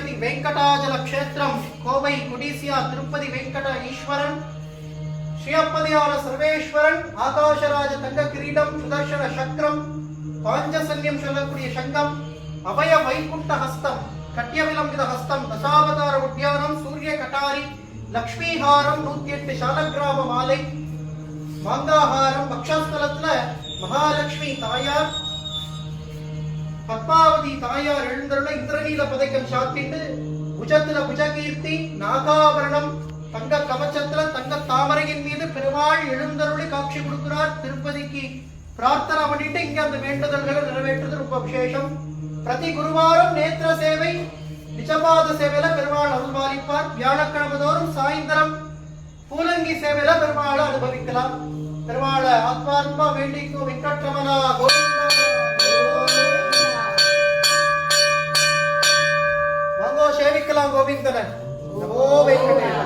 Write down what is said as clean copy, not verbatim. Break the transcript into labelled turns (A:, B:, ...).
A: திருப்பதி வெங்கடாஜல கஷேத்திரம் கோவை குடிசியா திருப்பதி வெங்கட ஈஸ்வரன் ஸ்ரீயப்பதியான சர்வேஸ்வரன் ஆகாஷராஜ தங்க கிரீடம் சுதர்ஷன சக்கரம் பாஞ்சசன்யம் சொல்லக்கூடிய சங்கம் அபய வைகுண்ட ஹஸ்தம் கட்டிய விலம்பித ஹஸ்தம் தசாவதார உத்தியானம் சூரிய கட்டாரி லக்ஷ்மிஹாரம் 108 சாலக்கிராம மாலை மாங்காஹாரம் பக்ஷஸ்தலத்துல மகாலட்சுமி தாயார் பத்மாவதி தாயார் எழுந்தருள இந்திரநீல பதக்கம் சாத்திட்டு புஜத்துல புஜகீர்த்தி நாகாபரணம் தங்க கவச்சத்துல தங்க தாமரையின் மீது பெருமாள் எழுந்தருளி காட்சி கொடுக்கிறார். திருப்பதிக்கு பிரார்த்தனை பண்ணிட்டு இங்க அந்த வேண்டுதல்களை நிறைவேற்றுறது ரொம்ப விசேஷம். பிரதி குருவாரம் நேத்திர சேவை நிஜபாத சேவையில பெருமாள் அருள்பாலிப்பார். வியாழக்கிழமை தோறும் சாயந்தரம் பூலங்கி சேவையில பெருமாளை அனுபவிக்கலாம். பெருமாளை ஆத்மாத்மா வேண்டிக்கும் வெங்கட்ரமணா கோவிந்தா. வாங்கோ சேவிக்கலாம் கோவிந்தன. நமோ வெங்கடேஷ்.